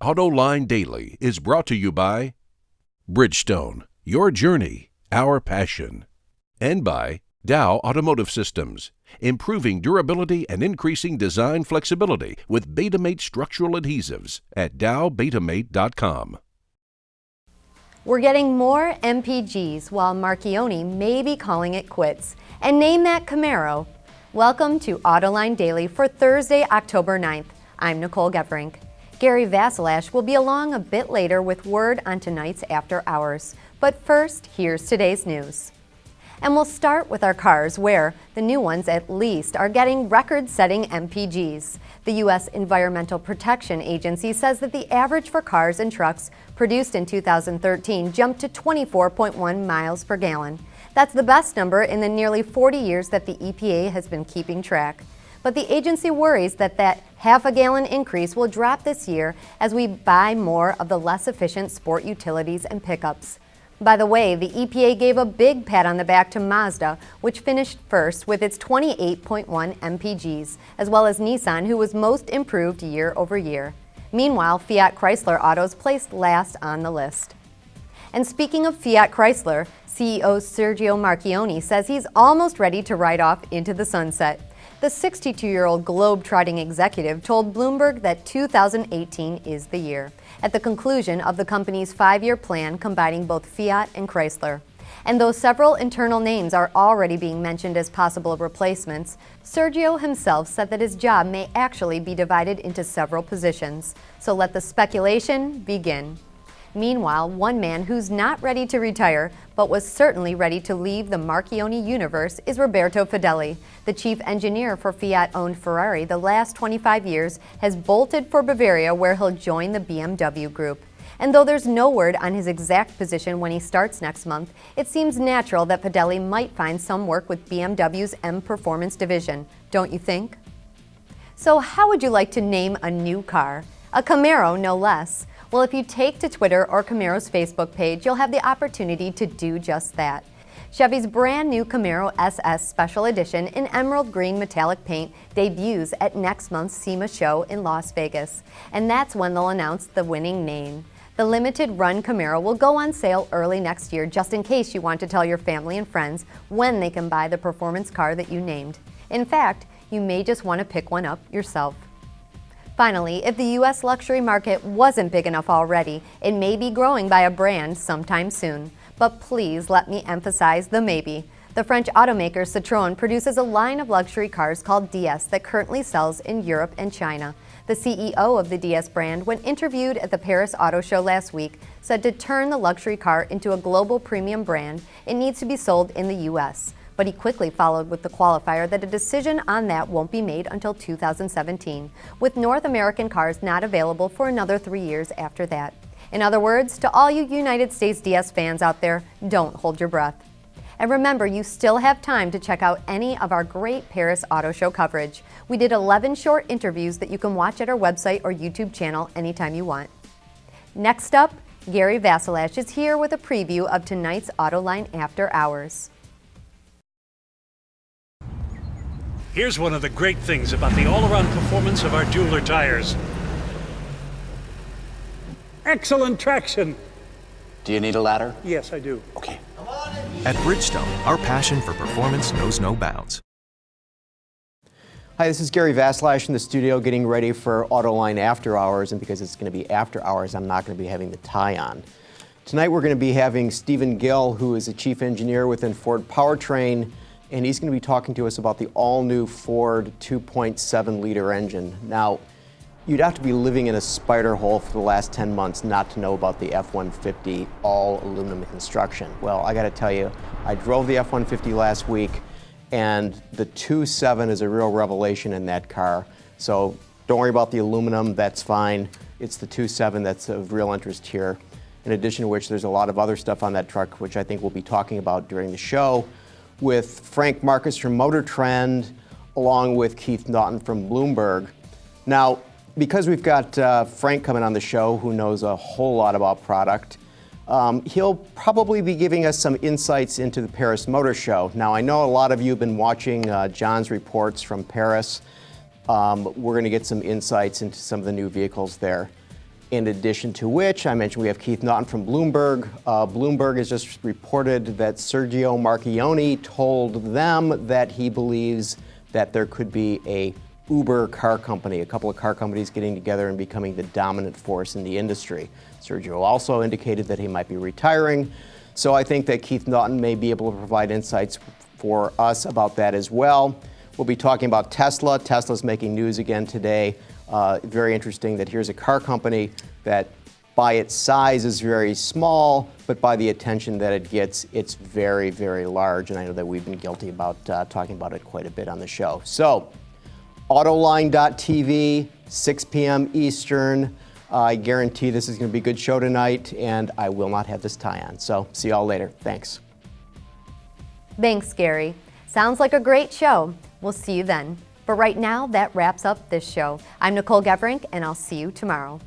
Autoline Daily is brought to you by Bridgestone, your journey, our passion, and by Dow Automotive Systems, improving durability and increasing design flexibility with Betamate structural adhesives at dowbetamate.com. We're getting more MPGs while Marchionne may be calling it quits. And name that Camaro. Welcome to Autoline Daily for Thursday, October 9th. I'm Nicole Geverink. Gary Vasilash will be along a bit later with word on tonight's After Hours. But first, here's today's news. And we'll start with our cars, where the new ones at least are getting record-setting MPGs. The U.S. Environmental Protection Agency says that the average for cars and trucks produced in 2013 jumped to 24.1 miles per gallon. That's the best number in the nearly 40 years that the EPA has been keeping track. But the agency worries that half-a-gallon increase will drop this year as we buy more of the less efficient sport utilities and pickups. By the way, the EPA gave a big pat on the back to Mazda, which finished first with its 28.1 MPGs, as well as Nissan, who was most improved year over year. Meanwhile, Fiat Chrysler Autos placed last on the list. And speaking of Fiat Chrysler, CEO Sergio Marchionne says he's almost ready to ride off into the sunset. The 62-year-old globe-trotting executive told Bloomberg that 2018 is the year, at the conclusion of the company's 5-year plan combining both Fiat and Chrysler. And though several internal names are already being mentioned as possible replacements, Sergio himself said that his job may actually be divided into several positions. So let the speculation begin. Meanwhile, one man who's not ready to retire, but was certainly ready to leave the Marchionne universe, is Roberto Fedeli. The chief engineer for Fiat-owned Ferrari the last 25 years has bolted for Bavaria, where he'll join the BMW group. And though there's no word on his exact position when he starts next month, it seems natural that Fedeli might find some work with BMW's M Performance division, don't you think? So how would you like to name a new car? A Camaro, no less. Well, if you take to Twitter or Camaro's Facebook page, you'll have the opportunity to do just that. Chevy's brand new Camaro SS Special Edition in emerald green metallic paint debuts at next month's SEMA show in Las Vegas. And that's when they'll announce the winning name. The limited run Camaro will go on sale early next year, just in case you want to tell your family and friends when they can buy the performance car that you named. In fact, you may just want to pick one up yourself. Finally, if the U.S. luxury market wasn't big enough already, it may be growing by a brand sometime soon. But please let me emphasize the maybe. The French automaker Citroën produces a line of luxury cars called DS that currently sells in Europe and China. The CEO of the DS brand, when interviewed at the Paris Auto Show last week, said to turn the luxury car into a global premium brand, it needs to be sold in the U.S. But he quickly followed with the qualifier that a decision on that won't be made until 2017, with North American cars not available for another 3 years after that. In other words, to all you United States DS fans out there, don't hold your breath. And remember, you still have time to check out any of our great Paris Auto Show coverage. We did 11 short interviews that you can watch at our website or YouTube channel anytime you want. Next up, Gary Vasilash is here with a preview of tonight's Autoline After Hours. Here's one of the great things about the all-around performance of our Jeweler tires. Excellent traction. Do you need a ladder? Yes, I do. Okay. At Bridgestone, our passion for performance knows no bounds. Hi, this is Gary Vasilash in the studio getting ready for Autoline After Hours, and because it's going to be after hours, I'm not going to be having the tie on. Tonight we're going to be having Stephen Gill, who is a chief engineer within Ford Powertrain, and he's going to be talking to us about the all-new Ford 2.7-liter engine. Now, you'd have to be living in a spider hole for the last 10 months not to know about the F-150 all-aluminum construction. Well, I got to tell you, I drove the F-150 last week, and the 2.7 is a real revelation in that car. So don't worry about the aluminum, that's fine. It's the 2.7 that's of real interest here. In addition to which, there's a lot of other stuff on that truck, which I think we'll be talking about during the show, with Frank Marcus from Motor Trend, along with Keith Naughton from Bloomberg. Now, because we've got Frank coming on the show, who knows a whole lot about product, he'll probably be giving us some insights into the Paris Motor Show. Now, I know a lot of you have been watching John's reports from Paris. We're going to get some insights into some of the new vehicles there. In addition to which, I mentioned we have Keith Naughton from Bloomberg. Bloomberg has just reported that Sergio Marchionne told them that he believes that there could be a Uber car company, a couple of car companies getting together and becoming the dominant force in the industry. Sergio also indicated that he might be retiring. So I think that Keith Naughton may be able to provide insights for us about that as well. We'll be talking about Tesla. Tesla's making news again today. Very interesting that here's a car company that by its size is very small, but by the attention that it gets, it's very, very large. And I know that we've been guilty about talking about it quite a bit on the show. So, Autoline.tv, 6 p.m. Eastern. I guarantee this is going to be a good show tonight, and I will not have this tie on. So, see y'all later. Thanks. Thanks, Gary. Sounds like a great show. We'll see you then. But right now, that wraps up this show. I'm Nicole Geverink, and I'll see you tomorrow.